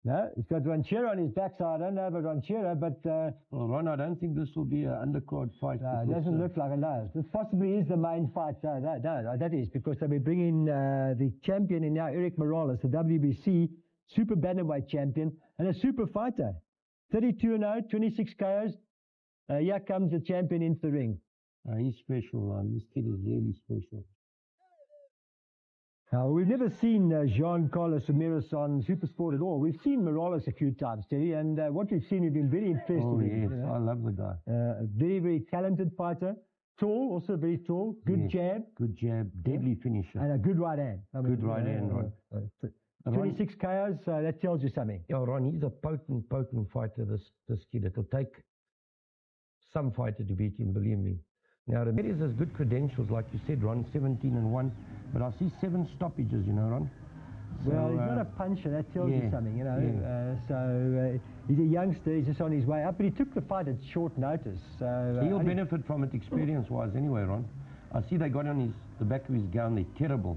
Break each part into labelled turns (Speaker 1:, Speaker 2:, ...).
Speaker 1: No, he's got Ranchero on his backside. I don't know about Ranchero, but...
Speaker 2: well, Ron, I don't think this will be an undercard fight.
Speaker 1: No, it doesn't look like it does. This possibly is the main fight. No, that is, because they'll be bringing the champion in now, Erik Morales, the WBC super bantamweight champion, and a super fighter. 32-0, 26 KOs. Here comes the champion into the ring.
Speaker 2: He's special, this kid is really special.
Speaker 1: Now, we've never seen Juan Ramirez on Supersport at all. We've seen Morales a few times, Terry, and what we've seen, we've been very impressed with him.
Speaker 2: Yes, you know? I love the guy.
Speaker 1: A very, very talented fighter. Tall, also very tall. Good jab.
Speaker 2: Good jab. Deadly finisher.
Speaker 1: And a good right hand.
Speaker 2: Good right hand, Ron.
Speaker 1: 26 KOs, that tells you something.
Speaker 2: Yeah, Ron, he's a potent fighter, this kid. It'll take some fighter to beat him, believe me. Now, Ramirez has good credentials, like you said, Ron, 17-1. But I see 7 stoppages, you know, Ron.
Speaker 1: So, well, he's not a puncher, that tells you something, you know. He's a youngster, he's just on his way up, but he took the fight at short notice. So
Speaker 2: he'll benefit from it experience-wise anyway, Ron. I see they got on the back of his gown, they're terrible.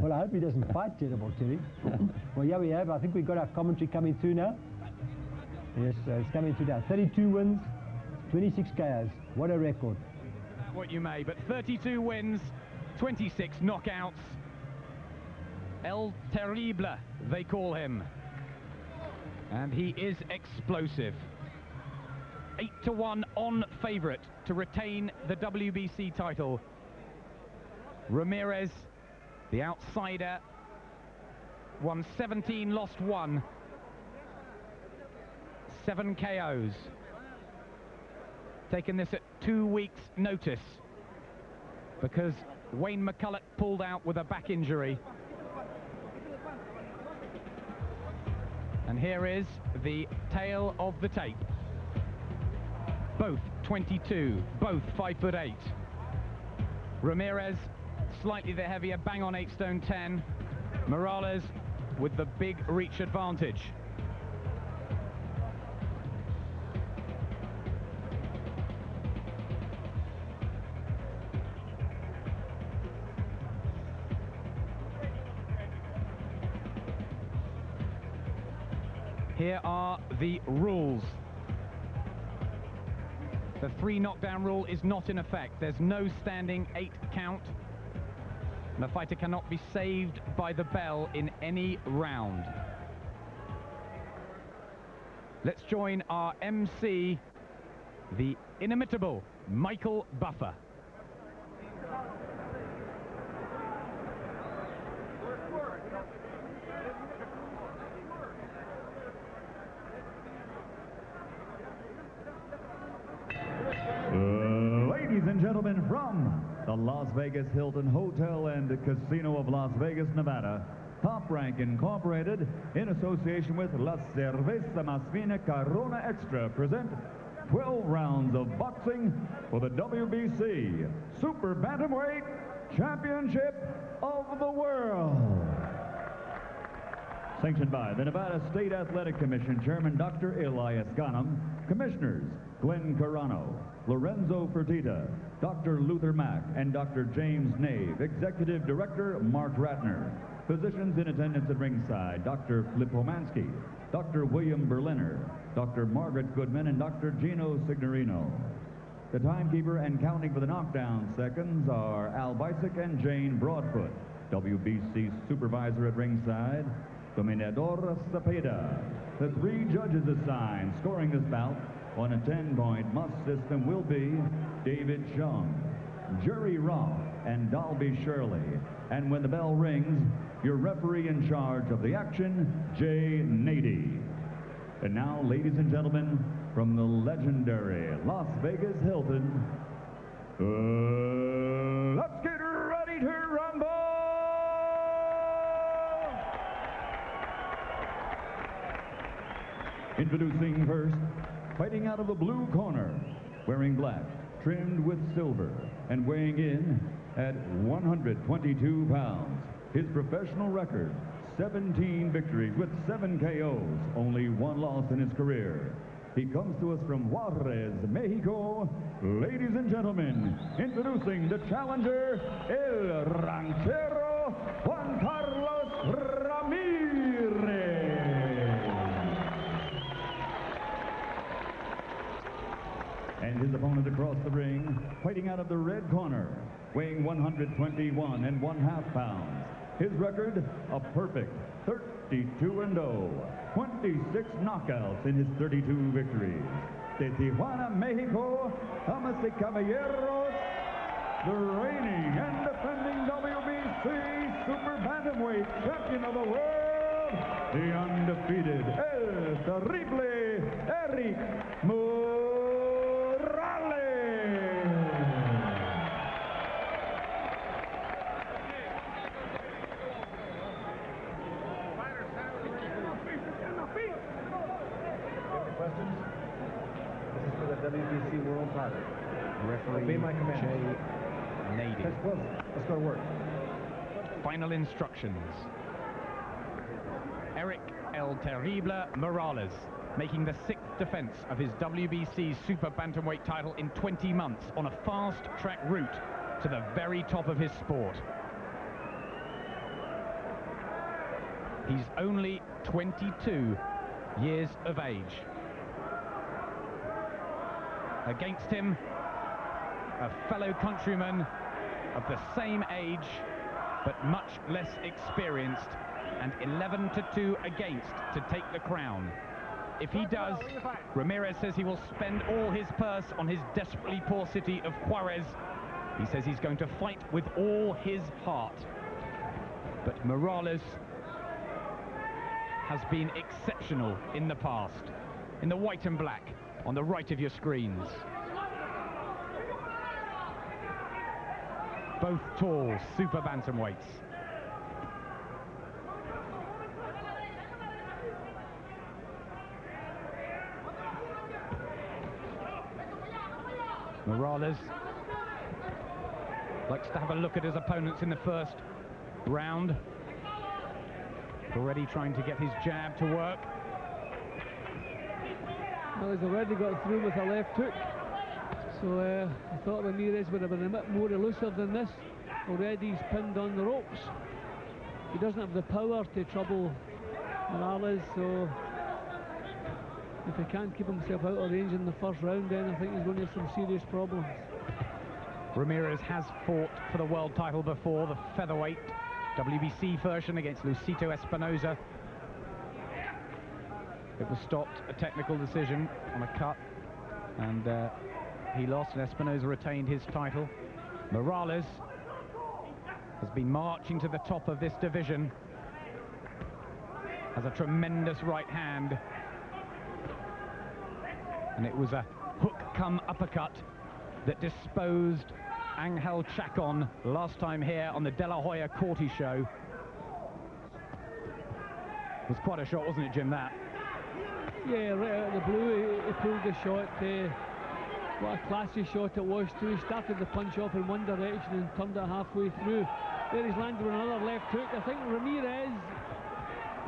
Speaker 1: Well, I hope he doesn't fight terrible, Terry. Well, yeah, we have. I think we've got our commentary coming through now. Yes, it's coming through now. 32 wins, 26 KOs. What a record.
Speaker 3: What you may, but 32 wins, 26 knockouts. El Terrible, they call him. And he is explosive. 8-1 on favourite to retain the WBC title. Ramirez, the outsider, won 17, lost 1. 7 KOs. Taken this at 2 weeks' notice because Wayne McCulloch pulled out with a back injury. And here is the tale of the tape. Both 22, both 5'8". Ramirez, slightly the heavier, bang on 8 stone 10. Morales with the big reach advantage. Here are the rules. The 3 knockdown rule is not in effect. There's no standing 8 count. And the fighter cannot be saved by the bell in any round. Let's join our MC, the inimitable Michael Buffer.
Speaker 4: Ladies and gentlemen, from the Las Vegas Hilton Hotel and Casino of Las Vegas, Nevada, Top Rank Incorporated, in association with La Cerveza Más Fina Corona Extra, present 12 rounds of boxing for the WBC Super Bantamweight Championship of the World. Sanctioned by the Nevada State Athletic Commission Chairman Dr. Elias Ghanem, Commissioners Glenn Carano, Lorenzo Fertitta, Dr. Luther Mack, and Dr. James Nave, Executive Director Mark Ratner. Physicians in attendance at ringside, Dr. Flip Homansky, Dr. William Berliner, Dr. Margaret Goodman, and Dr. Gino Signorino. The timekeeper and counting for the knockdown seconds are Al Bisick and Jane Broadfoot. WBC supervisor at ringside, Dominador Cepeda. The 3 judges assigned scoring this bout on a 10-point must system will be David Chung, Jerry Roth, and Dalby Shirley. And when the bell rings, your referee in charge of the action, Jay Nady. And now, ladies and gentlemen, from the legendary Las Vegas Hilton, let's get ready to rumble! Introducing first, fighting out of the blue corner, wearing black, trimmed with silver, and weighing in at 122 pounds. His professional record, 17 victories with 7 KOs, only 1 loss in his career. He comes to us from Juarez, Mexico. Ladies and gentlemen, introducing the challenger, El Ranchero, Juan Carlos Ramirez. fighting out of the red corner, weighing 121½ pounds. His record, a perfect 32-0, 26 knockouts in his 32 victories. De Tijuana, Mexico, damas y caballeros, the reigning and defending WBC Super Bantamweight Champion of the World, the undefeated, El Terrible, Erik Morales.
Speaker 5: Questions? This is for the WBC World Title.
Speaker 3: Referee
Speaker 5: Obey my command.
Speaker 3: Jay Nady.
Speaker 5: Let's go to work.
Speaker 3: Final instructions. Erik El Terrible Morales, making the 6th defense of his WBC Super Bantamweight title in 20 months on a fast-track route to the very top of his sport. He's only 22 years of age. Against him, a fellow countryman of the same age, but much less experienced, and 11-2 against to take the crown. If he does, Ramirez says he will spend all his purse on his desperately poor city of Juarez. He says he's going to fight with all his heart. But Morales has been exceptional in the past. In the white and black, on the right of your screens. Both tall super bantamweights. Morales likes to have a look at his opponents in the first round. Already trying to get his jab to work.
Speaker 6: Well, he's already got through with a left hook, so I thought Ramirez would have been a bit more elusive than this. Already he's pinned on the ropes. He doesn't have the power to trouble Morales, so if he can't keep himself out of range in the first round, then I think he's going to have some serious problems.
Speaker 3: Ramirez has fought for the world title before, the featherweight WBC version against Lucito Espinosa. It was stopped, a technical decision on a cut, and he lost, and Espinosa retained his title. Morales has been marching to the top of this division, has a tremendous right hand, and it was a hook come uppercut that disposed Angel Chacon last time here on the De La Hoya Corti show. It was quite a shot, wasn't it, Jim, that?
Speaker 6: Yeah, right out of the blue, he pulled the shot. What a classy shot it was too. He started the punch off in one direction and turned it halfway through. There he's landed with another left hook. I think Ramirez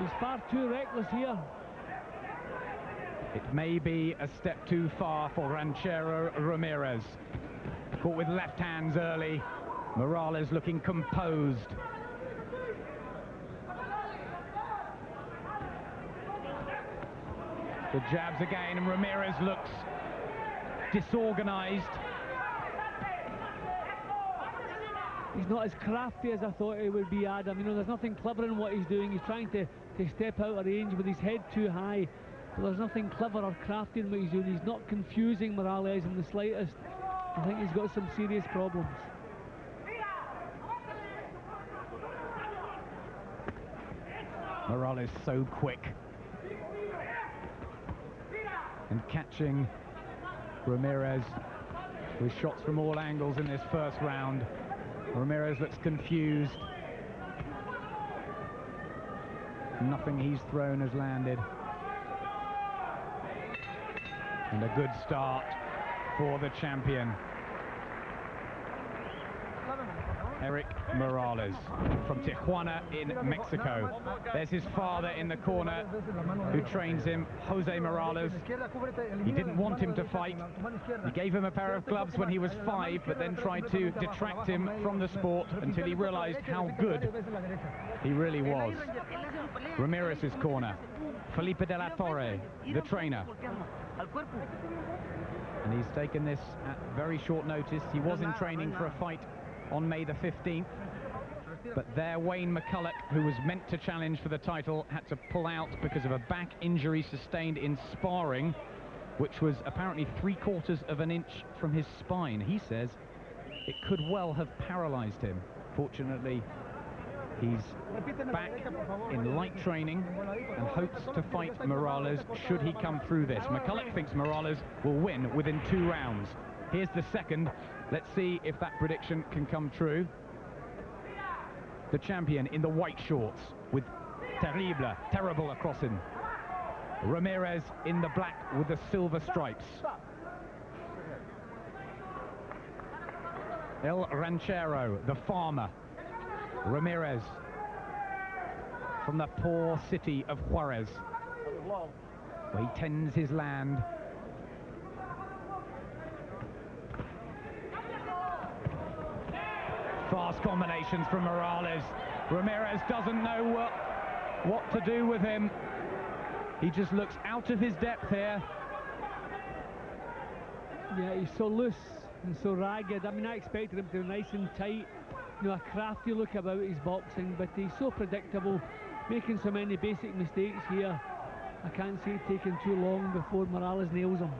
Speaker 6: is far too reckless here.
Speaker 3: It may be a step too far for Ranchero Ramirez. Caught with left hands early. Morales looking composed. The jabs again, and Ramirez looks disorganized.
Speaker 6: He's not as crafty as I thought he would be, Adam. You know, there's nothing clever in what he's doing. He's trying to step out of range with his head too high. But there's nothing clever or crafty in what he's doing. He's not confusing Morales in the slightest. I think he's got some serious problems.
Speaker 3: Morales so quick. And catching Ramirez with shots from all angles in this first round. Ramirez looks confused. Nothing he's thrown has landed. And a good start for the champion. Erik Morales from Tijuana in Mexico. There's his father in the corner who trains him, Jose Morales. He didn't want him to fight. He gave him a pair of gloves when he was 5, but then tried to detract him from the sport until he realized how good he really was. Ramirez's corner, Felipe de la Torre, the trainer. And he's taken this at very short notice. He was in training for a fight on May the 15th. But there, Wayne McCulloch, who was meant to challenge for the title, had to pull out because of a back injury sustained in sparring, which was apparently 3/4 of an inch from his spine. He says it could well have paralyzed him. Fortunately, he's back in light training and hopes to fight Morales should he come through this. McCulloch thinks Morales will win within 2 rounds. Here's the second. Let's see if that prediction can come true. The champion in the white shorts with terrible across him. Ramirez in the black with the silver stripes. El Ranchero, the farmer. Ramirez from the poor city of Juarez, where he tends his land. Fast combinations from Morales. Ramirez doesn't know what to do with him. He just looks out of his depth here.
Speaker 6: Yeah, he's so loose and so ragged. I mean, I expected him to be nice and tight, you know, a crafty look about his boxing, but he's so predictable, making so many basic mistakes here. I can't see it taking too long before Morales nails him.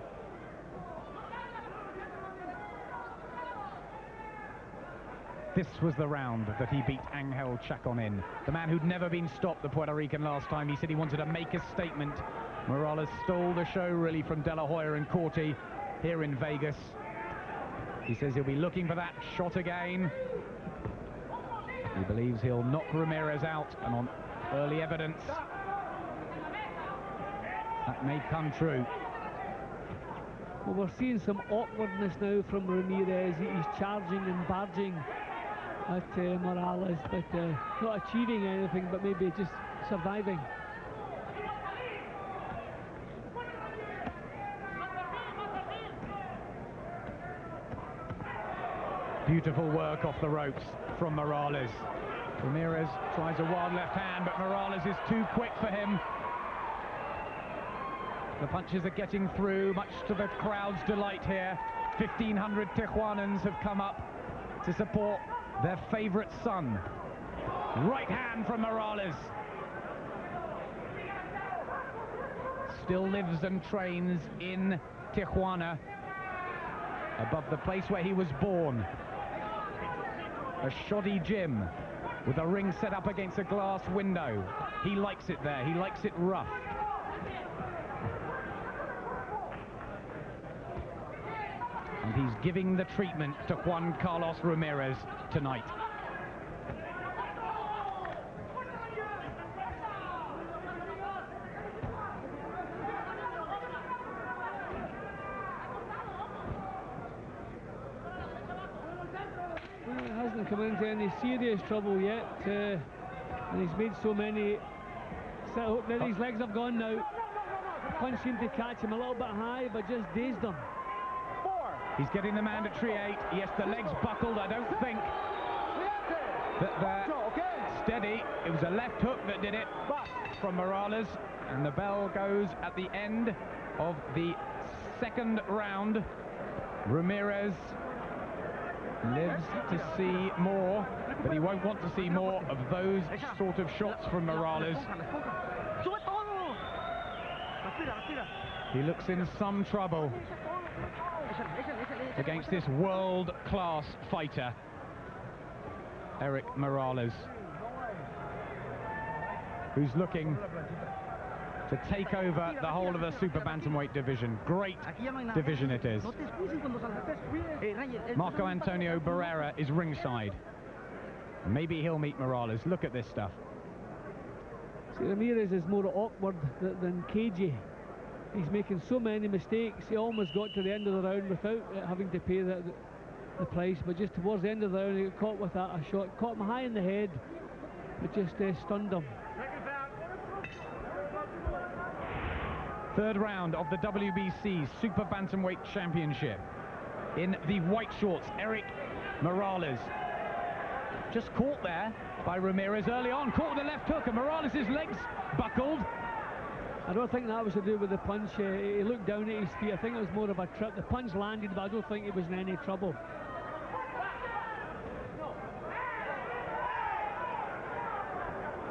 Speaker 3: This was the round that he beat Angel Chacon in. The man who'd never been stopped, the Puerto Rican, last time. He said he wanted to make a statement. Morales stole the show, really, from De La Hoya and Corti here in Vegas. He says he'll be looking for that shot again. He believes he'll knock Ramirez out, and on early evidence, that may come true.
Speaker 6: Well, we're seeing some awkwardness now from Ramirez. He's charging and barging at Morales, but not achieving anything, but maybe just surviving.
Speaker 3: Beautiful work off the ropes from Morales. Ramirez tries a wild left hand, but Morales is too quick for him. The punches are getting through, much to the crowd's delight here. 1,500 Tijuanans have come up to support their favorite son. Right hand from Morales. Still lives and trains in Tijuana, above the place where he was born. A shoddy gym with a ring set up against a glass window. He likes it there, he likes it rough. And he's giving the treatment to Juan Carlos Ramirez tonight.
Speaker 6: Well, he hasn't come into any serious trouble yet, and he's made so many. So now his legs have gone now. The punch seemed to catch him a little bit high, but just dazed him.
Speaker 3: He's getting the mandatory 8. Yes, the legs buckled. I don't think that they're steady. It was a left hook that did it from Morales. And the bell goes at the end of the second round. Ramirez lives to see more, but he won't want to see more of those sort of shots from Morales. He looks in some trouble against this world-class fighter, Erik Morales, who's looking to take over the whole of the super bantamweight division. Great division it is. Marco Antonio Barrera is ringside. Maybe he'll meet Morales. Look at this stuff.
Speaker 6: See, Ramirez is more awkward than cagey. He's making so many mistakes. He almost got to the end of the round without having to pay the price, but just towards the end of the round he got caught with a shot. Caught him high in the head, but just stunned him.
Speaker 3: Third round of the WBC Super Bantamweight Championship. In the white shorts, Erik Morales. Just caught there by Ramirez early on. Caught with the left hook, and Morales' legs buckled.
Speaker 6: I don't think that was to do with the punch. He looked down at his feet. I think it was more of a trip. The punch landed, but I don't think he was in any trouble.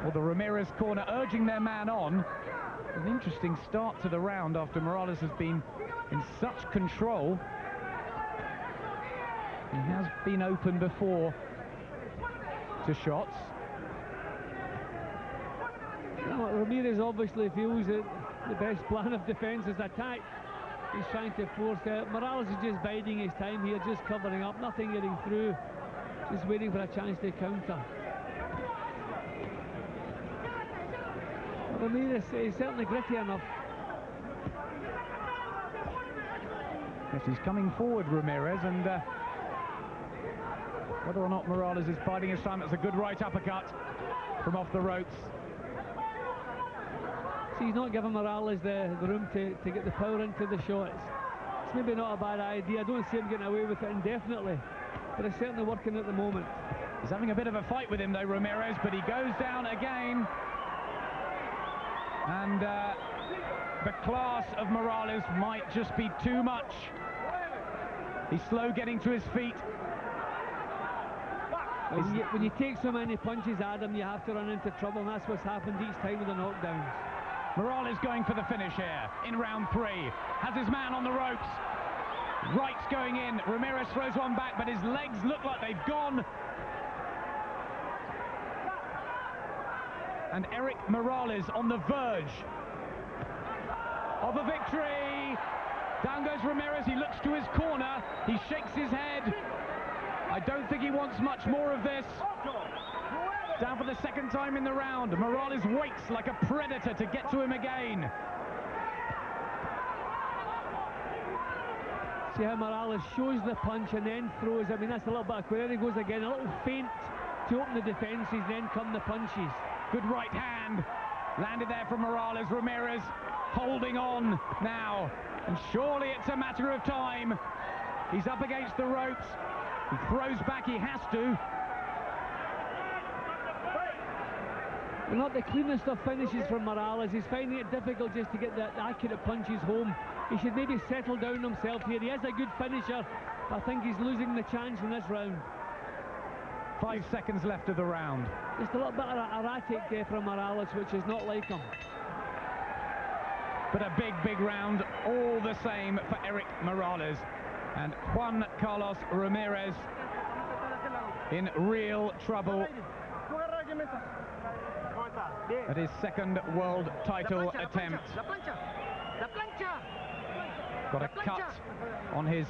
Speaker 3: Well, the Ramirez corner urging their man on. An interesting start to the round after Morales has been in such control. He has been open before to shots.
Speaker 6: Well, Ramirez obviously feels that the best plan of defence is attack. He's trying to force it. Morales is just biding his time here, just covering up, nothing getting through, just waiting for a chance to counter. Ramirez is certainly gritty enough.
Speaker 3: Yes, he's coming forward, Ramirez, and whether or not Morales is biding his time, it's a good right uppercut from off the ropes.
Speaker 6: See, he's not giving Morales the room to get the power into the shots. It's maybe not a bad idea. I don't see him getting away with it indefinitely, but it's certainly working at the moment.
Speaker 3: He's having a bit of a fight with him though, Ramirez, but he goes down again. And the class of Morales might just be too much. He's slow getting to his feet.
Speaker 6: When you take so many punches at him, you have to run into trouble, and that's what's happened each time with the knockdowns.
Speaker 3: Morales going for the finish here in round 3. Has his man on the ropes. Right's going in. Ramirez throws one back, but his legs look like they've gone. And Erik Morales on the verge of a victory. Down goes Ramirez. He looks to his corner. He shakes his head. I don't think he wants much more of this. Down for the second time in the round. Morales waits like a predator to get to him again.
Speaker 6: See how Morales shows the punch and then throws. I mean, that's a little bit of where he goes again. A little feint to open the defences, then come the punches.
Speaker 3: Good right hand. Landed there from Morales. Ramirez holding on now. And surely it's a matter of time. He's up against the ropes. He throws back, he has to.
Speaker 6: Well, not the cleanest of finishes from Morales. He's finding it difficult just to get the accurate punches home. He should maybe settle down himself here. He is a good finisher, but I think he's losing the chance in this round.
Speaker 3: 5 seconds left of the round.
Speaker 6: Just a little bit erratic from Morales, which is not like him.
Speaker 3: But a big round all the same for Erik Morales. And Juan Carlos Ramirez in real trouble at his second world title attempt. Got a cut on his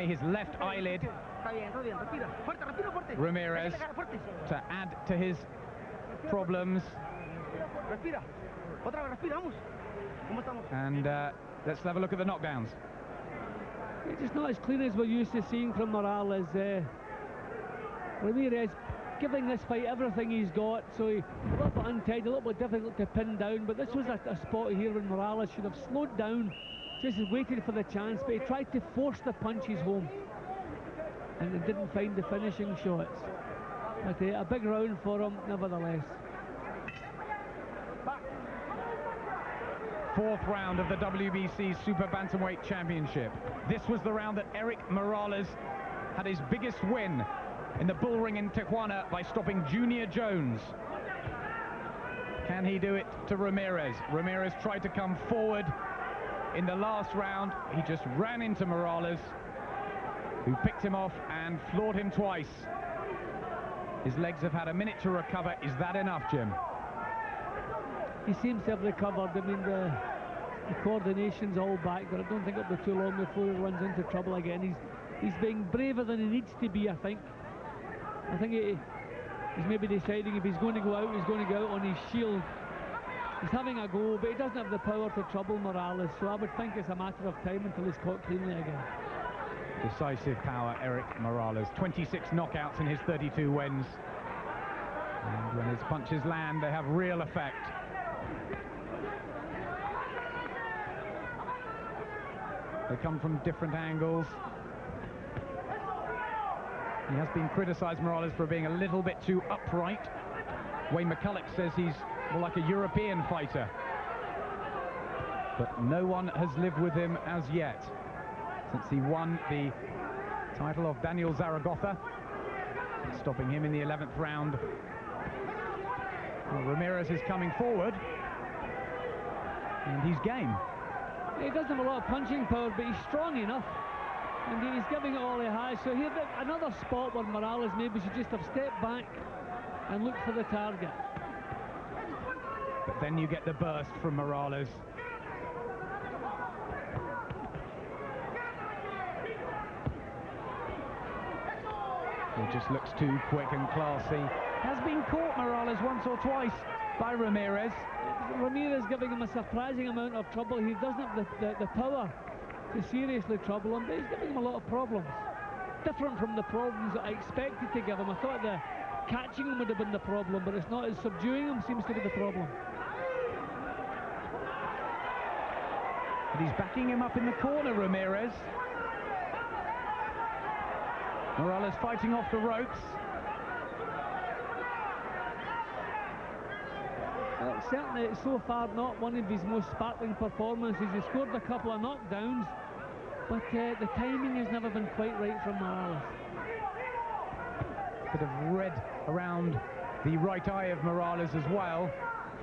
Speaker 3: his left eyelid. Ramirez to add to his problems. And let's have a look at the knockdowns.
Speaker 6: It's just not as clean as we're used to seeing from Morales. Ramirez giving this fight everything he's got, so a little bit untied, a little bit difficult to pin down, but this was a spot here when Morales should have slowed down, just waited for the chance, but he tried to force the punches home and he didn't find the finishing shots. But a big round for him nevertheless.
Speaker 3: 4th round of the WBC Super Bantamweight Championship. This was the round that Erik Morales had his biggest win in the bull ring in Tijuana by stopping Junior Jones. Can he do it to Ramirez? Ramirez tried to come forward in the last round. He just ran into Morales, who picked him off and floored him twice. His legs have had a minute to recover. Is that enough, Jim?
Speaker 6: He seems to have recovered. I mean, the coordination's all back, but I don't think it'll be too long before he runs into trouble again. He's being braver than he needs to be, I think. I think he's maybe deciding if he's going to go out, he's going to go out on his shield. He's having a go, but he doesn't have the power to trouble Morales, so I would think it's a matter of time until he's caught cleanly again.
Speaker 3: Decisive power, Erik Morales. 26 knockouts in his 32 wins. And when his punches land, they have real effect. They come from different angles. He has been criticised, Morales, for being a little bit too upright. Wayne McCulloch says he's more like a European fighter. But no one has lived with him as yet, since he won the title of Daniel Zaragoza, stopping him in the 11th round. Well, Ramirez is coming forward, and he's game.
Speaker 6: He doesn't have a lot of punching power, but he's strong enough, and he's giving it all he has. So here, another spot where Morales maybe should just have stepped back and looked for the target.
Speaker 3: But then you get the burst from Morales. He just looks too quick and classy. Has been caught, Morales, once or twice by Ramirez.
Speaker 6: Ramirez giving him a surprising amount of trouble. He doesn't have the power to seriously trouble him, but he's giving him a lot of problems. Different from the problems that I expected to give him. I thought the catching him would have been the problem, but it's not. As subduing him seems to be the problem.
Speaker 3: But he's backing him up in the corner, Ramirez. Morales fighting off the ropes.
Speaker 6: Certainly, so far, not one of his most sparkling performances. He scored a couple of knockdowns, but the timing has never been quite right from Morales.
Speaker 3: Bit of red around the right eye of Morales as well,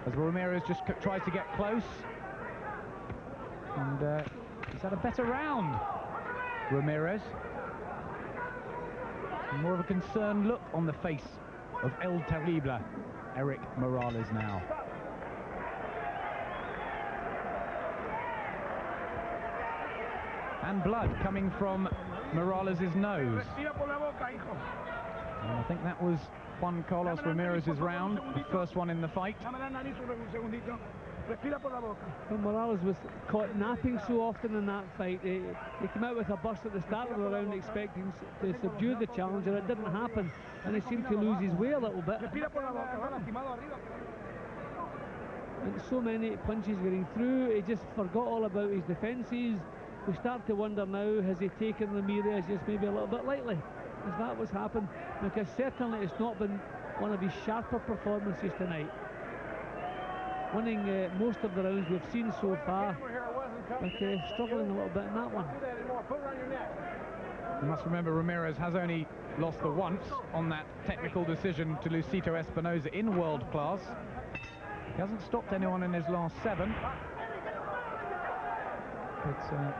Speaker 3: as Ramirez just tries to get close. And he's had a better round, Ramirez. More of a concerned look on the face of El Terrible, Erik Morales now. And blood coming from Morales' nose. And I think that was Juan Carlos Ramirez's round, the first one in the fight.
Speaker 6: Well, Morales was caught napping so often in that fight. He came out with a burst at the start of the round expecting to subdue the challenger. It didn't happen, and he seemed to lose his way a little bit. And so many punches getting through, he just forgot all about his defences. We start to wonder now, has he taken Ramirez just maybe a little bit lightly? Is that what's happened? Because certainly it's not been one of his sharper performances tonight. Winning most of the rounds we've seen so far, but struggling a little bit in that one.
Speaker 3: You must remember, Ramirez has only lost the once on that technical decision to Lucito Espinosa in world class. He hasn't stopped anyone in his last 7. But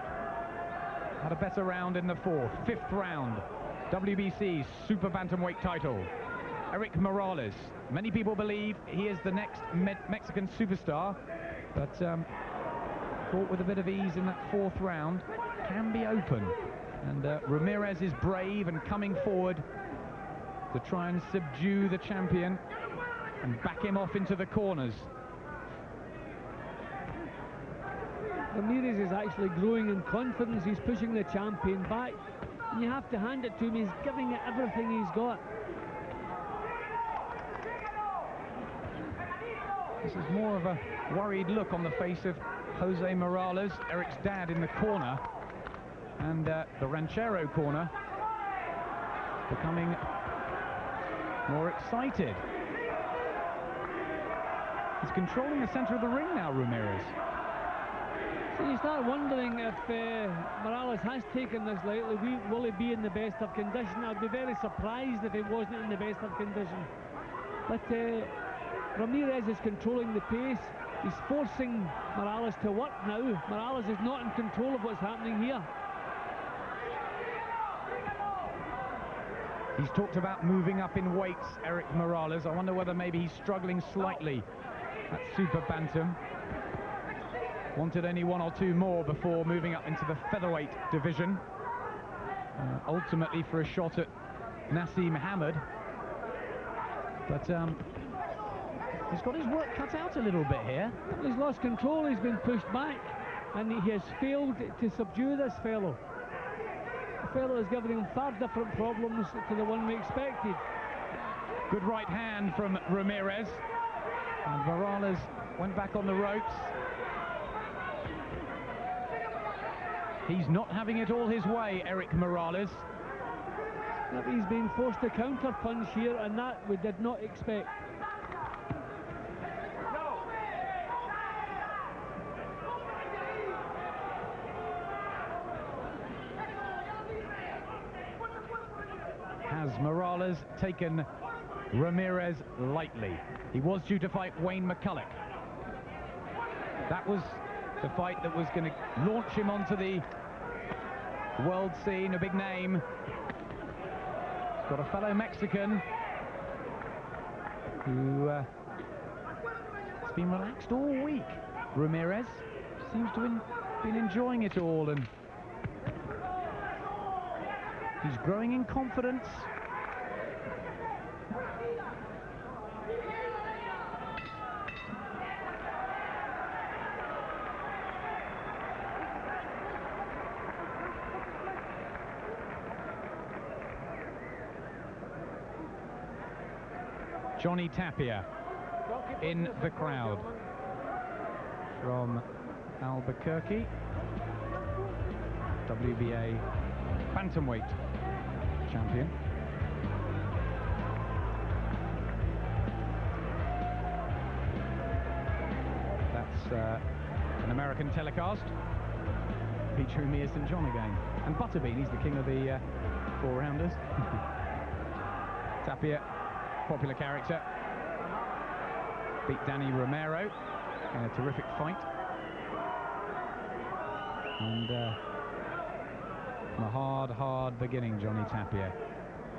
Speaker 3: had a better round in the 4th. 5th round, WBC super bantamweight title. Erik Morales. Many people believe he is the next Mexican superstar, but caught with a bit of ease in that 4th round. Can be open. And Ramirez is brave and coming forward to try and subdue the champion and back him off into the corners.
Speaker 6: Ramirez is actually growing in confidence. He's pushing the champion back, and you have to hand it to him. He's giving it everything he's got.
Speaker 3: This is more of a worried look on the face of Jose Morales, Erik's dad, in the corner, and the Ranchero corner becoming more excited. He's controlling the centre of the ring now, Ramirez.
Speaker 6: So you start wondering if Morales has taken this lightly. Will he be in the best of condition? I'd be very surprised if he wasn't in the best of condition. But Ramirez is controlling the pace. He's forcing Morales to work now. Morales is not in control of what's happening here.
Speaker 3: He's talked about moving up in weights, Erik Morales. I wonder whether maybe he's struggling slightly at super bantam. Wanted only 1 or 2 more before moving up into the featherweight division. Ultimately for a shot at Nassim Hamad. But he's got his work cut out a little bit here.
Speaker 6: He's lost control, he's been pushed back, and he has failed to subdue this fellow. The fellow is giving him far different problems to the one we expected.
Speaker 3: Good right hand from Ramirez. And Morales went back on the ropes. He's not having it all his way, Erik Morales.
Speaker 6: He's been forced to counter punch here, and that we did not expect.
Speaker 3: Morales taken Ramirez lightly. He was due to fight Wayne McCulloch. That was the fight that was going to launch him onto the world scene, a big name. He's got a fellow Mexican who has been relaxed all week. Ramirez seems to have been enjoying it all, and he's growing in confidence. Johnny Tapia in the crowd from Albuquerque, WBA bantamweight champion. That's an American telecast featuring Mia St. John again. And Butterbean, he's the king of the four-rounders. Tapia, popular character, beat Danny Romero in a terrific fight. And from a hard beginning, Johnny Tapia,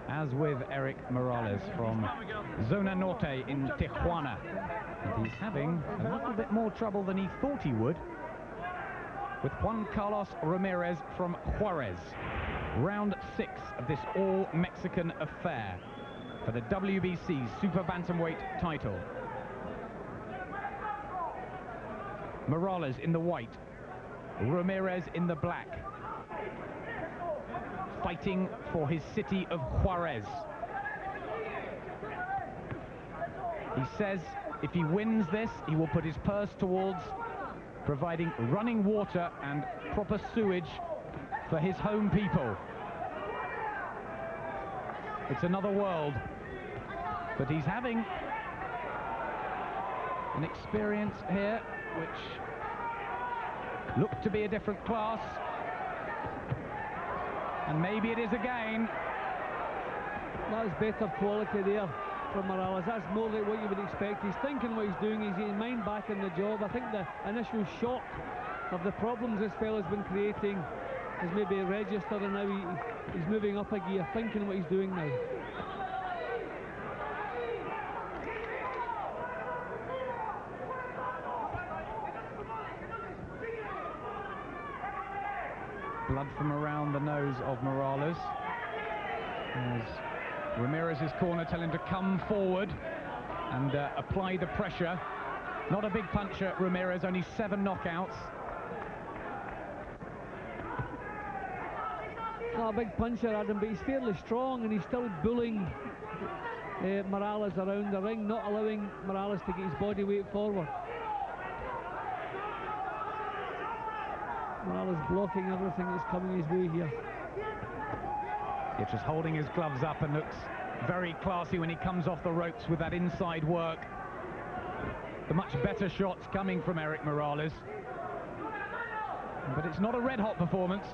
Speaker 3: as with Erik Morales from Zona Norte in Tijuana. And he's having a little bit more trouble than he thought he would with Juan Carlos Ramirez from Juarez. Round 6 of this all-Mexican affair for the WBC Super Bantamweight title. Morales in the white, Ramirez in the black, fighting for his city of Juarez. He says if he wins this, he will put his purse towards providing running water and proper sewage for his home people. It's another world, but he's having an experience here which looked to be a different class, and maybe it is again.
Speaker 6: That's better quality there from Morales. That's more like what you would expect. He's thinking what he's doing. He's getting mind back in the job. I think the initial shock of the problems this fella's been creating has maybe registered, and now he's moving up a gear, thinking what he's doing now.
Speaker 3: Blood from around the nose of Morales, as Ramirez's corner tell him to come forward and apply the pressure. Not a big puncher, Ramirez, only 7 knockouts.
Speaker 6: Not a big puncher, Adam, but he's fairly strong, and he's still bullying Morales around the ring, not allowing Morales to get his body weight forward. Morales blocking everything that's coming his way here.
Speaker 3: He's just holding his gloves up and looks very classy when he comes off the ropes with that inside work. The much better shots coming from Erik Morales. But it's not a red-hot performance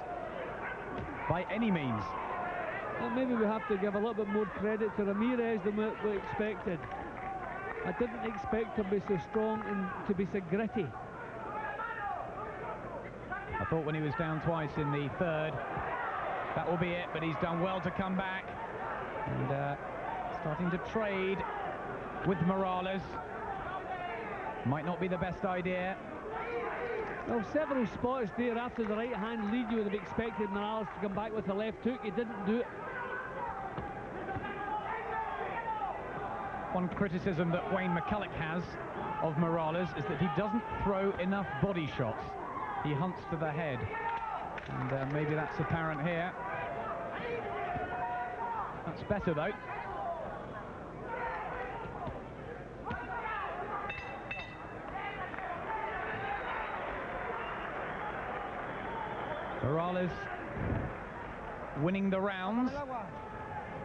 Speaker 3: by any means.
Speaker 6: Well, maybe we have to give a little bit more credit to Ramirez than we expected. I didn't expect him to be so strong and to be so gritty.
Speaker 3: I thought when he was down twice in the third, that will be it, but he's done well to come back. And starting to trade with Morales. Might not be the best idea.
Speaker 6: Well, several spots there after the right hand lead, you would have expected Morales to come back with the left hook. He didn't do it.
Speaker 3: One criticism that Wayne McCulloch has of Morales is that he doesn't throw enough body shots. He hunts to the head, and maybe that's apparent here. That's better though. Morales winning the rounds,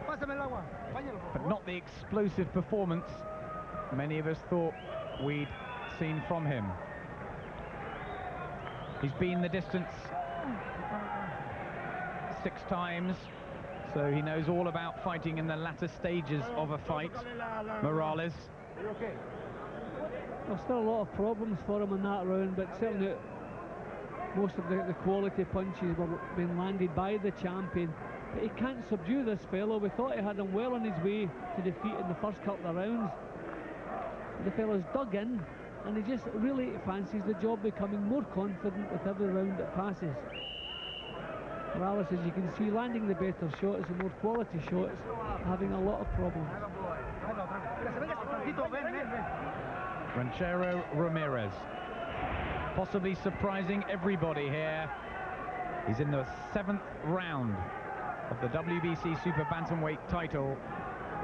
Speaker 3: but not the explosive performance many of us thought we'd seen from him. He's been the distance 6 times, So he knows all about fighting in the latter stages of a fight, Morales.
Speaker 6: There's still a lot of problems for him in that round, but certainly most of the quality punches were being landed by the champion. But he can't subdue this fellow. We thought he had him well on his way to defeat in the first couple of rounds. The fellow's dug in, and he just really fancies the job, becoming more confident with every round that passes. Morales, as you can see, landing the better shots, the more quality shots, having a lot of problems.
Speaker 3: Ranchero Ramirez, possibly surprising everybody here. He's in the 7th round of the WBC Super Bantamweight title.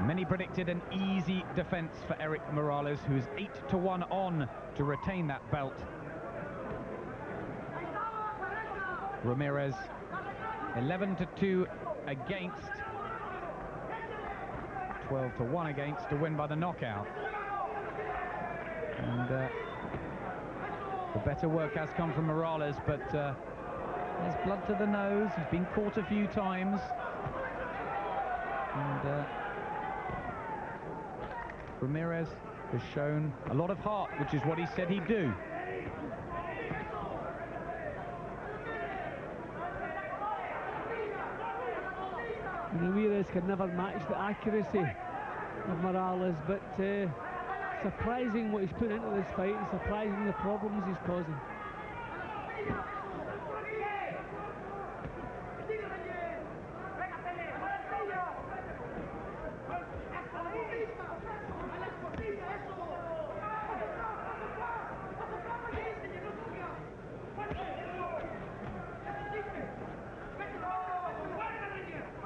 Speaker 3: Many predicted an easy defense for Erik Morales, who's 8-1 on to retain that belt. Ramirez 11-2 against, 12-1 against to win by the knockout. And the better work has come from Morales, but there's blood to the nose. He's been caught a few times. And Ramirez has shown a lot of heart, which is what he said he'd do.
Speaker 6: Ramirez can never match the accuracy of Morales, but surprising what he's put into this fight, and surprising the problems he's causing.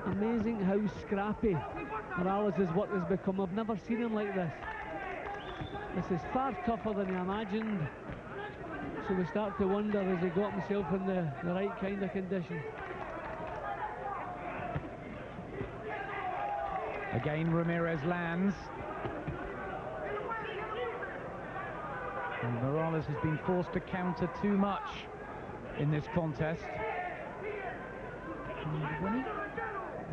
Speaker 6: Amazing how scrappy Morales' work has become. I've never seen him like this. This is far tougher than he imagined. So we start to wonder, has he got himself in the right kind of condition?
Speaker 3: Again, Ramirez lands. And Morales has been forced to counter too much in this contest. And when he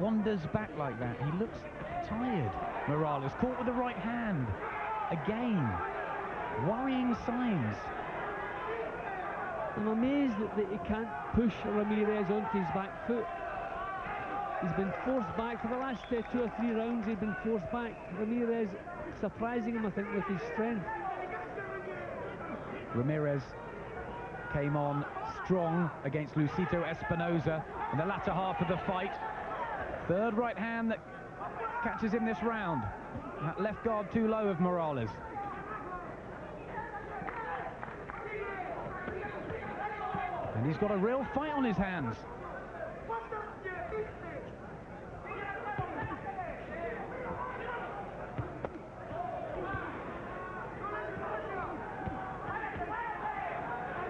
Speaker 3: wanders back like that, he looks tired. Morales caught with the right hand. Again, worrying signs.
Speaker 6: I'm amazed that he can't push Ramirez onto his back foot. He's been forced back for the last 2 or 3 rounds. He's been forced back. Ramirez surprising him, I think, with his strength.
Speaker 3: Ramirez came on strong against Lucito Espinosa in the latter half of the fight. Third right hand that catches him this round. That left guard too low of Morales. And he's got a real fight on his hands.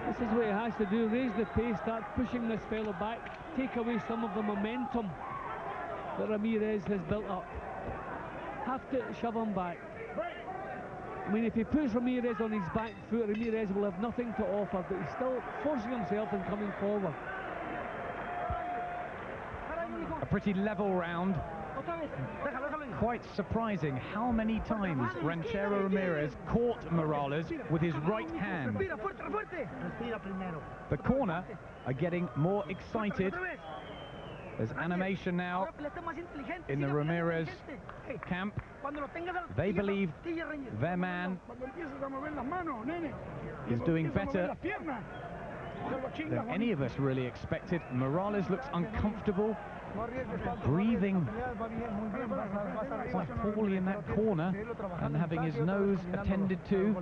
Speaker 6: This is what he has to do, raise the pace, start pushing this fellow back, take away some of the momentum that Ramirez has built up. Have to shove him back. I mean, if he puts Ramirez on his back foot, Ramirez will have nothing to offer, but he's still forcing himself and coming forward.
Speaker 3: A pretty level round. Quite surprising how many times Ranchero Ramirez caught Morales with his right hand. The corner are getting more excited. There's animation now in the Ramirez camp. They believe their man is doing better than any of us really expected. Morales looks uncomfortable, breathing quite poorly in that corner and having his nose attended to.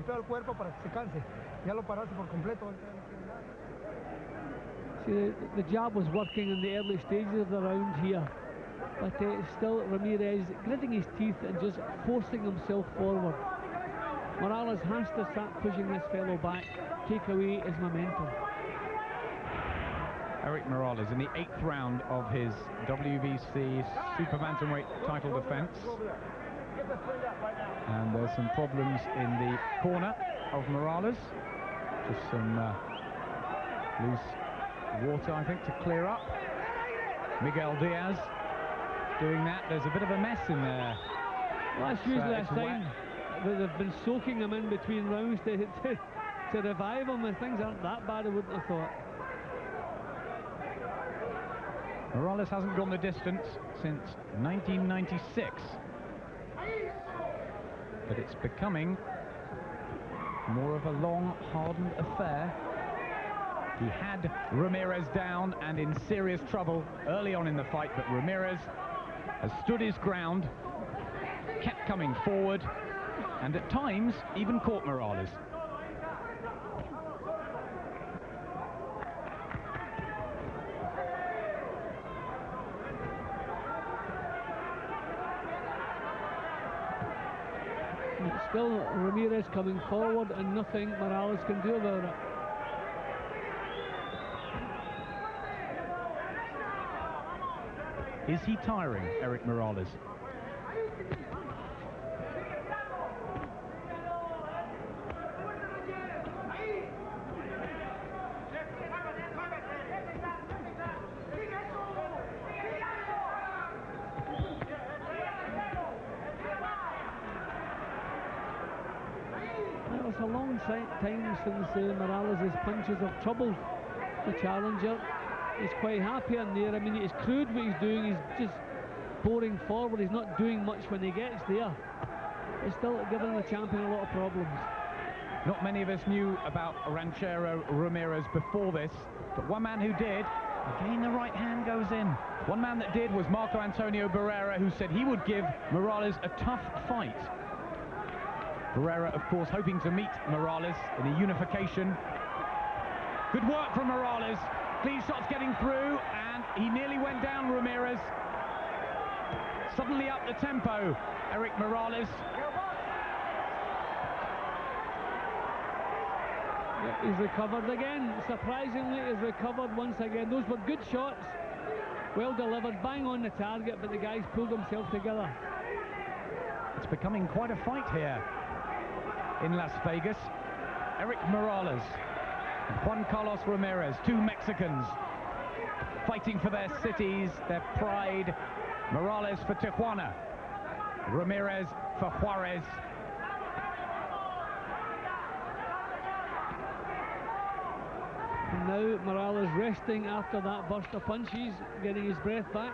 Speaker 6: See, the jab was working in the early stages of the round here, but still Ramirez gritting his teeth and just forcing himself forward. Morales has to start pushing this fellow back, take away his momentum.
Speaker 3: Erik Morales in the 8th round of his WBC Super Bantamweight title defense. And there's some problems in the corner of Morales. Just some loose water, I think, to clear up. Miguel Diaz doing that. There's a bit of a mess in there.
Speaker 6: Well, that's usually a
Speaker 3: it's
Speaker 6: sign that they've been soaking him in between rounds to revive him, and things aren't that bad, I wouldn't have thought.
Speaker 3: Morales hasn't gone the distance since 1996. But it's becoming more of a long, hardened affair. He had Ramirez down and in serious trouble early on in the fight, but Ramirez has stood his ground, kept coming forward, and at times even caught Morales.
Speaker 6: Still Ramirez coming forward and nothing Morales can do about it.
Speaker 3: Is he tiring, Erik Morales?
Speaker 6: It's a long time since Morales' punches have troubled the challenger. He's quite happy in there. I mean, it's crude what he's doing. He's just boring forward. He's not doing much when he gets there. He's still giving the champion a lot of problems.
Speaker 3: Not many of us knew about Ranchero Ramirez before this, but one man who did, again the right hand goes in. One man that did was Marco Antonio Barrera, who said he would give Morales a tough fight. Barrera, of course, hoping to meet Morales in a unification. Good work from Morales. Clean shots getting through, and he nearly went down, Ramirez. Suddenly up the tempo, Erik Morales.
Speaker 6: He's recovered again. Surprisingly, he's recovered once again. Those were good shots. Well delivered, bang on the target, but the guy's pulled himself together.
Speaker 3: It's becoming quite a fight here in Las Vegas. Erik Morales and Juan Carlos Ramirez, two Mexicans fighting for their cities, their pride. Morales for Tijuana, Ramirez for Juarez.
Speaker 6: And now Morales resting after that burst of punches, getting his breath back.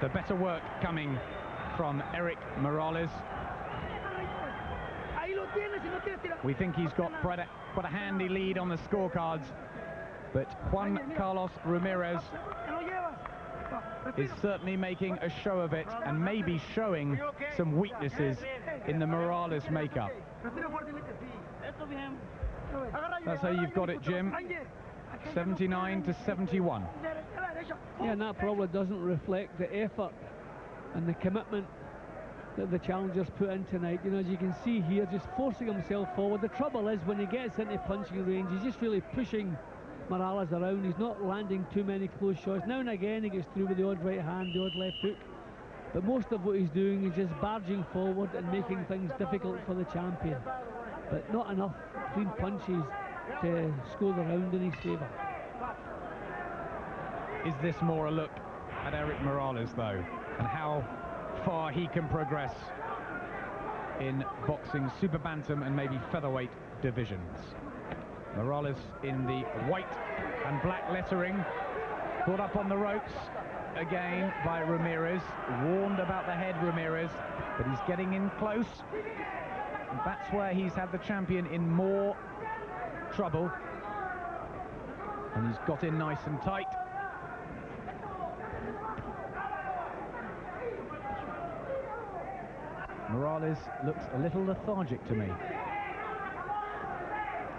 Speaker 3: The better work coming from Erik Morales. We think he's got quite a handy lead on the scorecards, but Juan Carlos Ramirez is certainly making a show of it and maybe showing some weaknesses in the Morales makeup. That's how you've got it, Jim. 79 to 71.
Speaker 6: Yeah, and that probably doesn't reflect the effort and the commitment that the challengers put in tonight. You know, as you can see here, just forcing himself forward. The trouble is, when he gets into punching range, he's just really pushing Morales around. He's not landing too many close shots. Now and again he gets through with the odd right hand, the odd left hook, but most of what he's doing is just barging forward and making things difficult for the champion, but not enough clean punches to score the round in his favour.
Speaker 3: Is this more a look at Erik Morales, though, and how far he can progress in boxing super bantam and maybe featherweight divisions? Morales in the white and black lettering, caught up on the ropes again by Ramirez, warned about the head, Ramirez, but he's getting in close. And that's where he's had the champion in more trouble, and he's got in nice and tight. Morales looks a little lethargic to me.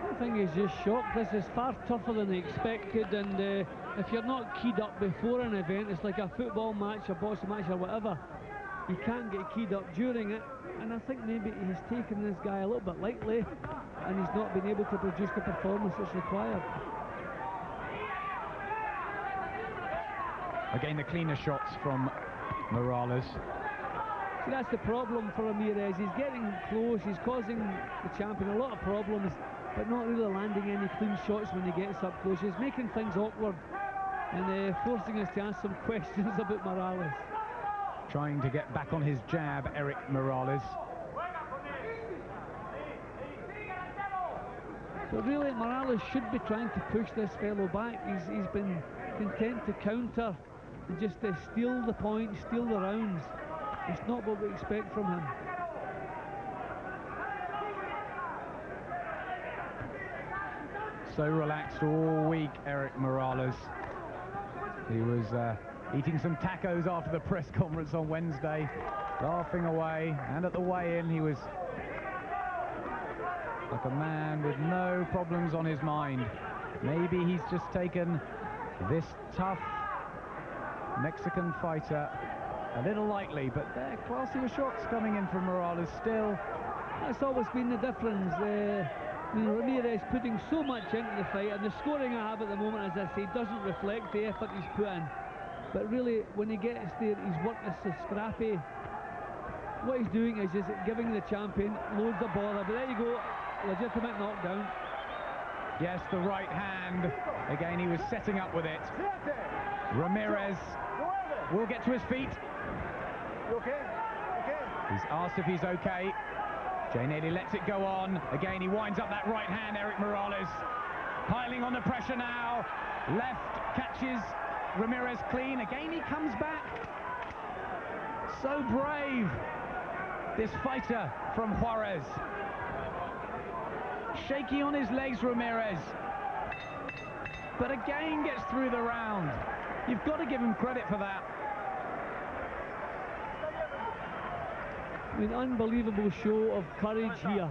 Speaker 6: I think he's just shocked. This is far tougher than expected, and if you're not keyed up before an event, it's like a football match, a boxing match or whatever, you can't get keyed up during it, and I think maybe he's taken this guy a little bit lightly and he's not been able to produce the performance that's required.
Speaker 3: Again, the cleaner shots from Morales.
Speaker 6: That's the problem for Ramirez. He's getting close, he's causing the champion a lot of problems, but not really landing any clean shots when he gets up close. He's making things awkward and forcing us to ask some questions about Morales.
Speaker 3: Trying to get back on his jab, Erik Morales.
Speaker 6: But really, Morales should be trying to push this fellow back. He's been content to counter and just steal the point, steal the rounds. It's not what we expect from him.
Speaker 3: So relaxed all week, Erik Morales. He was eating some tacos after the press conference on Wednesday, laughing away, and at the weigh-in he was like a man with no problems on his mind. Maybe he's just taken this tough Mexican fighter a little lightly, but there are classier shots coming in from Morales still.
Speaker 6: That's always been the difference. Ramirez putting so much into the fight, and the scoring I have at the moment, as I say, doesn't reflect the effort he's put in. But really, when he gets there, he's worked this so scrappy. What he's doing is just giving the champion loads of bother. But there you go, legitimate knockdown.
Speaker 3: Yes, the right hand. Again, he was setting up with it. Ramirez will get to his feet. He's asked if he's okay. J-Nady lets it go on. Again, he winds up that right hand, Erik Morales. Piling on the pressure now. Left catches Ramirez clean. Again, he comes back. So brave, this fighter from Juarez. Shaky on his legs, Ramirez. But again gets through the round. You've got to give him credit for that.
Speaker 6: I mean, unbelievable show of courage here.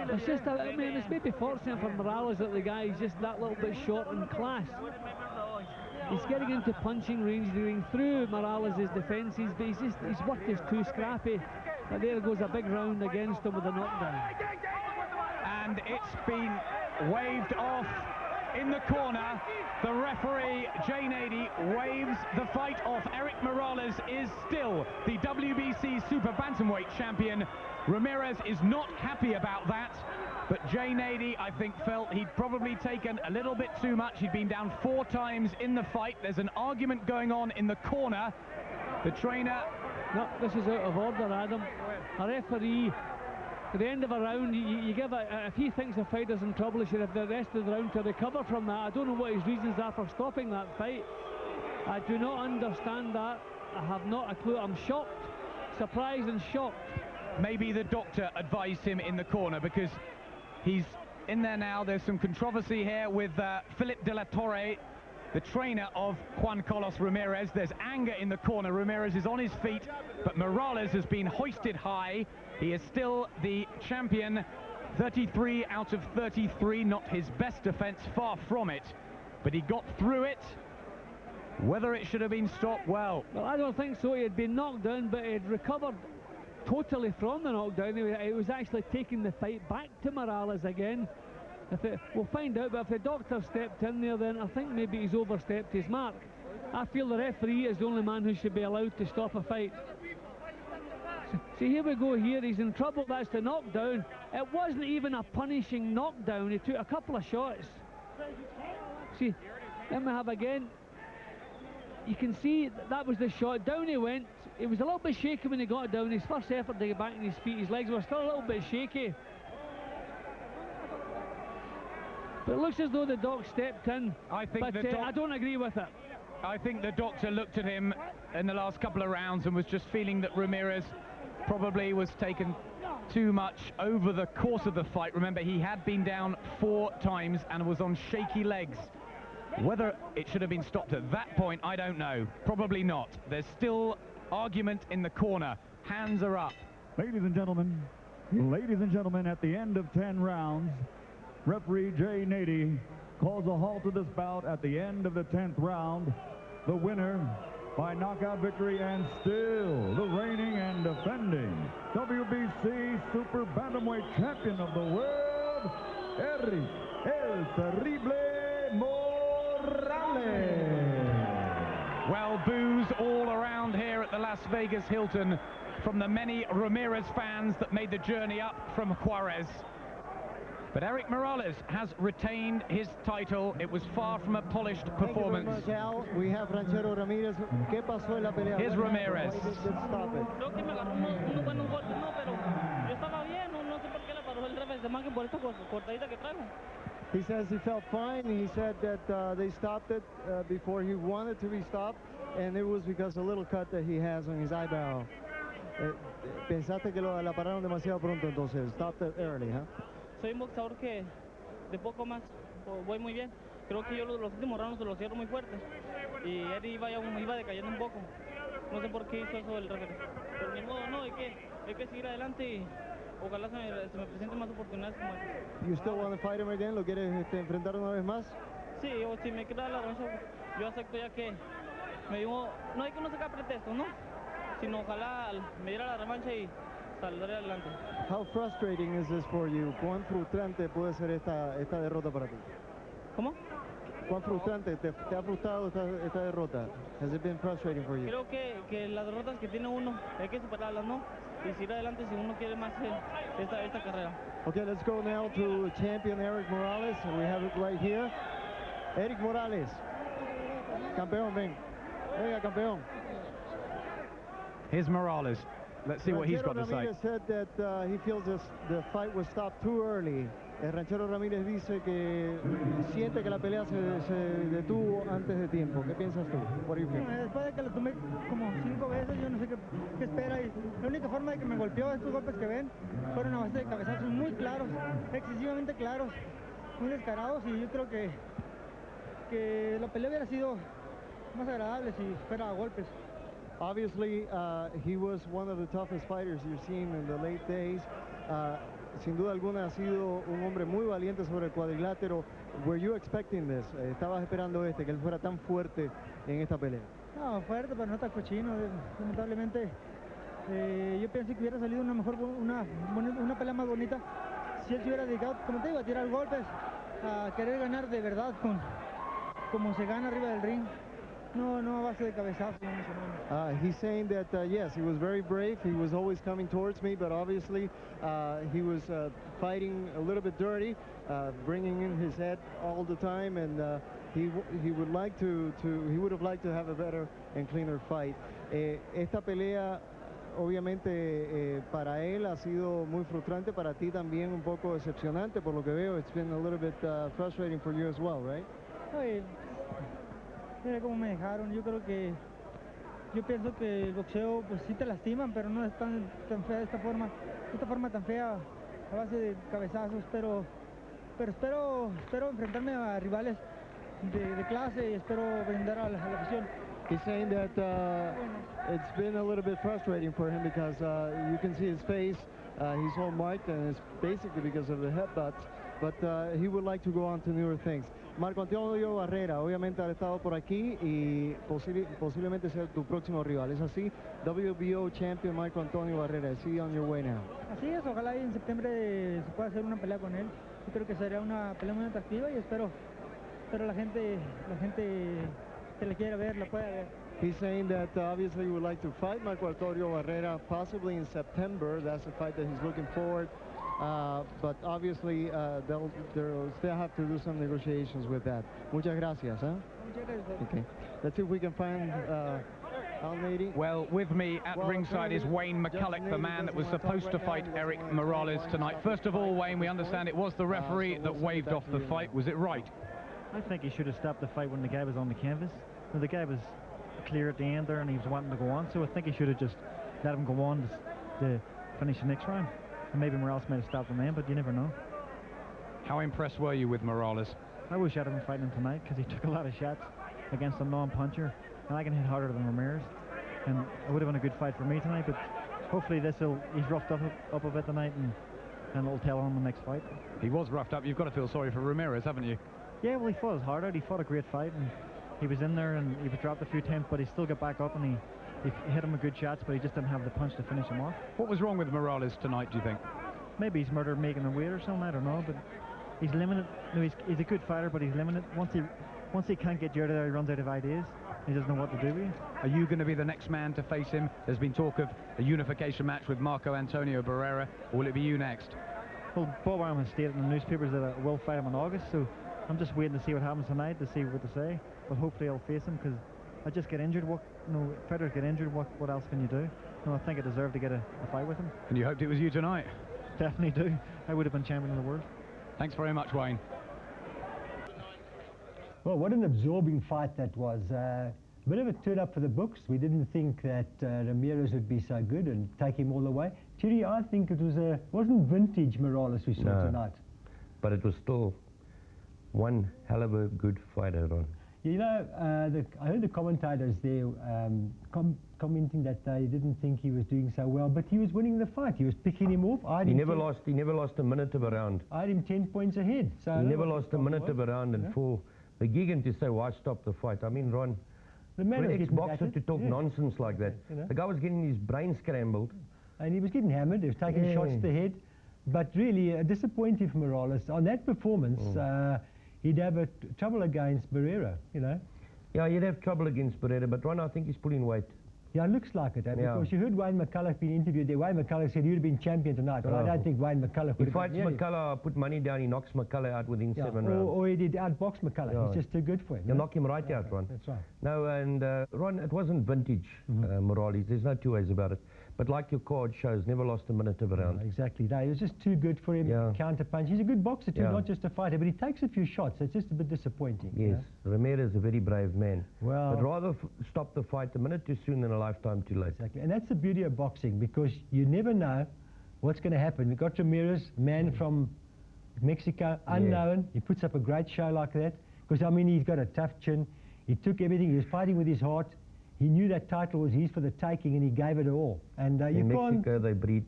Speaker 6: It's just, I mean, it's maybe fortunate for Morales that the guy is just that little bit short in class. He's getting into punching range, doing through Morales' defences, but he's worked his too scrappy. But there goes a big round against him with a knockdown.
Speaker 3: And it's been waved off in the corner. The referee, J-Nady, waves the fight off. Erik Morales is still the WBC Super Bantamweight champion. Ramirez is not happy about that, but J-Nady, I think, felt he'd probably taken a little bit too much. He'd been down 4 times in the fight. There's an argument going on in the corner. The trainer...
Speaker 6: No, this is out of order, Adam. A referee, at the end of a round, you give if he thinks the fighter's in trouble, he should have the rest of the round to recover from that. I don't know what his reasons are for stopping that fight. I do not understand that. I have not a clue. I'm shocked, surprised and shocked.
Speaker 3: Maybe the doctor advised him in the corner because he's in there now. There's some controversy here with Philip de la Torre, the trainer of Juan Carlos Ramirez. There's anger in the corner. Ramirez is on his feet, but Morales has been hoisted high. He is still the champion. 33 out of 33, not his best defense, far from it, but he got through it. Whether it should have been stopped, well,
Speaker 6: I don't think so. He had been knocked down, but he had recovered totally from the knockdown. It was actually taking the fight back to Morales again. We'll find out, but if the doctor stepped in there, then I think maybe he's overstepped his mark. I feel the referee is the only man who should be allowed to stop a fight. See, here we go here, he's in trouble, that's the knockdown. It wasn't even a punishing knockdown, he took a couple of shots. See, then we have again, you can see that was the shot, down he went. He was a little bit shaky when he got down, his first effort to get back on his feet, his legs were still a little bit shaky. But it looks as though the doc stepped in, I don't agree with it.
Speaker 3: I think the doctor looked at him in the last couple of rounds and was just feeling that Ramirez probably was taken too much over the course of the fight. Remember, he had been down 4 times and was on shaky legs. Whether it should have been stopped at that point, I don't know. Probably not. There's still argument in the corner. Hands are up.
Speaker 4: Ladies and gentlemen, at the end of 10 rounds, referee J-Nady calls a halt to this bout at the end of the 10th round. The winner by knockout victory and still the reigning and defending WBC Super Bantamweight champion of the world, Erik El Terrible Morales.
Speaker 3: Well, boos all around here at the Las Vegas Hilton from the many Ramirez fans that made the journey up from Juarez. But Erik Morales has retained his title. It was far from a polished performance.
Speaker 7: Thank you very much, Al. We have Ranchero Ramirez. ¿Qué pasó en la pelea?
Speaker 3: Here's Ramirez.
Speaker 7: Stop it.
Speaker 8: Creo que me agarró unos buenos golpes, no, pero yo estaba bien, no sé por qué le paró el revés de manga por esta cortadita que traigo.
Speaker 7: He says he felt fine. He said that they stopped it before he wanted to be stopped, and it was because a little cut that he has on his eyebrow. Pensaste que la pararon demasiado pronto, entonces stopped it early, huh?
Speaker 8: Soy un boxeador que de poco más voy muy bien. Creo que yo los últimos rounds los cierro muy fuerte y él iba decayendo un poco. No sé por qué hizo eso el referee. Pero ni modo, no, hay que seguir adelante y ojalá se me presenten más oportunidades como esta.
Speaker 7: You still want to fight him again? ¿Lo quieres enfrentar una vez más?
Speaker 8: Sí, o si me queda la revancha, yo acepto ya que me digo, no hay que no sacar pretextos, ¿no? Sino ojalá me diera la revancha y saldré adelante.
Speaker 7: How frustrating is this for you? ¿Cuán frustrante puede ser esta derrota para ti?
Speaker 8: ¿Cómo?
Speaker 7: ¿Cuán frustrante te ha frustrado esta derrota? Has it been frustrating for you?
Speaker 8: Creo que las derrotas que tiene uno hay que superarlas, ¿no? Y seguir adelante si uno quiere más esta carrera.
Speaker 7: Okay, let's go now to champion Erik Morales. We have it right here. Erik Morales. Campeón, ven. Venga, campeón.
Speaker 3: Here's Morales. Let's see what he's got to say.
Speaker 7: Ramirez said that he feels the fight was stopped too early. El Ranchero Ramirez dice que siente que la pelea se detuvo antes de tiempo. ¿Qué piensas tú? What do you feel?
Speaker 9: Después de que lo tomé como 5 veces, yo no sé qué espera. Y la única forma de que me golpeó, estos golpes que ven, fueron a base de cabezazos muy claros, excesivamente claros, muy descarados. Y yo creo que la pelea hubiera sido más agradable si fuera a golpes.
Speaker 7: Obviously, he was one of the toughest fighters you've seen in the late days. Sin duda alguna ha sido un hombre muy valiente sobre el cuadrilátero. Were you expecting this? ¿Estabas esperando que él fuera tan fuerte en esta pelea?
Speaker 9: No, fuerte, pero no tan cochino. Lamentablemente, yo pensé que hubiera salido una pelea más bonita si él se hubiera dedicado, como te digo, a tirar golpes, a querer ganar de verdad como se gana arriba del ring. No a base de cabezazos.
Speaker 7: He's saying that, yes, he was very brave. He was always coming towards me, but obviously he was fighting a little bit dirty, bringing in his head all the time, and he would have liked to have a better and cleaner fight. Esta pelea, obviamente, para él ha sido muy frustrante, para ti también un poco decepcionante, por lo que veo. It's been a little bit frustrating for you as well, right?
Speaker 9: Oye, mira cómo me dejaron. Yo pienso que el boxeo pues sí te lastiman, pero no es tan fea esta forma tan fea a base de cabezazos, pero espero enfrentarme a rivales de clase y espero brindar a la afición.
Speaker 7: He's saying that it's been a little bit frustrating for him because you can see his face, he's all marked, and it's basically because of the headbutts, but he would like to go on to newer things. Marco Antonio Barrera, obviamente ha estado por aquí y posiblemente sea tu próximo rival. ¿Es así? WBO champion Marco Antonio Barrera. Is he on your way now?
Speaker 9: Así es, ojalá en septiembre se pueda hacer una pelea con él. Yo creo que sería una pelea muy atractiva y espero la gente que le quiera ver, la pueda ver.
Speaker 7: He's saying that obviously he would like to fight Marco Antonio Barrera possibly in September. That's a fight that he's looking forward. But obviously they'll still have to do some negotiations with that. Muchas gracias.
Speaker 9: Muchas gracias.
Speaker 7: Okay. Let's see if we can find Al Nady.
Speaker 3: Well, with me at ringside is Wayne McCulloch, the man that was supposed to fight Erik Morales tonight. First of all, Wayne, we understand it was the referee that waved off the fight. Was it right?
Speaker 10: I think he should have stopped the fight when the guy was on the canvas. The guy was clear at the end there and he was wanting to go on, so I think he should have just let him go on to finish the next round. And maybe Morales might have stopped him then, but you never know.
Speaker 3: How impressed were you with Morales?
Speaker 10: I wish I'd have been fighting him tonight because he took a lot of shots against a non-puncher, and I can hit harder than Ramirez. And it would have been a good fight for me tonight, but hopefully he's roughed up a bit tonight and it'll tell on the next fight.
Speaker 3: He was roughed up. You've got to feel sorry for Ramirez, haven't you?
Speaker 10: Yeah, well, he fought his heart out. He fought a great fight, and he was in there and he was dropped a few times, but he still got back up and he hit him with good shots, but he just didn't have the punch to finish him off.
Speaker 3: What was wrong with Morales tonight, do you think?
Speaker 10: Maybe he's murdered making a weight or something, I don't know, but he's limited. No, he's a good fighter, but he's limited. Once he can't get you out of there, he runs out of ideas. he doesn't know what to do with you.
Speaker 3: Are you going to be the next man to face him? There's been talk of a unification match with Marco Antonio Barrera. Or will it be you next?
Speaker 10: Well, Bob Arum has stated in the newspapers that I will fight him in August, so I'm just waiting to see what happens tonight to see what to say. But hopefully I'll face him, because I just get injured. Fighters get injured. What else can you do? I think I deserve to get a fight with him.
Speaker 3: And you hoped it was you tonight?
Speaker 10: Definitely do. I would have been champion of the world.
Speaker 3: Thanks very much, Wayne.
Speaker 1: Well, what an absorbing fight that was. A bit of a turn up for the books. We didn't think that Ramirez would be so good and take him all the way. Thierry, I think it wasn't vintage Morales we saw tonight.
Speaker 2: But it was still one hell of a good fighter, Ron.
Speaker 1: You know, I heard the commentators there commenting that they didn't think he was doing so well, but he was winning the fight. He was picking him off.
Speaker 2: He never lost a minute of a round.
Speaker 1: I had him 10 points ahead. So
Speaker 2: he never lost a minute of a round, and for the Gigan to say, why stop the fight? I mean, Ron,
Speaker 1: the man
Speaker 2: for an ex-boxer to talk nonsense like that. The guy was getting his brain scrambled.
Speaker 1: And he was getting hammered. He was taking shots to the head. But really, disappointing for Morales. On that performance, he'd have trouble against Barrera,
Speaker 2: Yeah, he'd have trouble against Barrera, but Ron, I think he's pulling weight.
Speaker 1: Yeah, it looks like it, because you heard Wayne McCullough being interviewed there. Wayne McCullough said he would have been champion tonight, but I don't think Wayne McCullough would have
Speaker 2: been. He fights McCullough, I put money down, he knocks McCullough out within 7 rounds.
Speaker 1: Or he did outbox McCullough. He's just too good for him.
Speaker 2: He'll knock him right out, Ron.
Speaker 1: That's right.
Speaker 2: No, and Ron, it wasn't vintage Morales. There's no two ways about it. But like your card shows, never lost a minute of a round.
Speaker 1: Exactly. No, it was just too good for him. Counter punch. He's a good boxer too, not just a fighter, but he takes a few shots. It's just a bit disappointing.
Speaker 2: Yes, Ramirez is a very brave man.
Speaker 1: Well,
Speaker 2: but rather stop the fight a minute too soon than a lifetime too late.
Speaker 1: Exactly. And that's the beauty of boxing, because you never know what's going to happen. We've got Ramirez, man from Mexico, unknown. He puts up a great show like that, because, I mean, he's got a tough chin. He took everything. He was fighting with his heart. He knew that title was his for the taking, and he gave it all. And
Speaker 2: in Mexico, they breed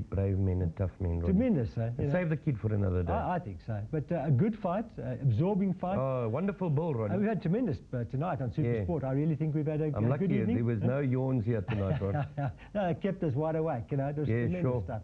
Speaker 2: brave men and tough men.
Speaker 1: Tremendous,
Speaker 2: Save the kid for another day.
Speaker 1: I think so. But a good fight, absorbing fight.
Speaker 2: Oh, wonderful bull, Ronnie.
Speaker 1: We've had tremendous tonight on Super Sport. I really think we've had a
Speaker 2: I'm lucky
Speaker 1: good evening.
Speaker 2: there was no yawns here tonight, Ron.
Speaker 1: No, it kept us wide awake. It was tremendous stuff.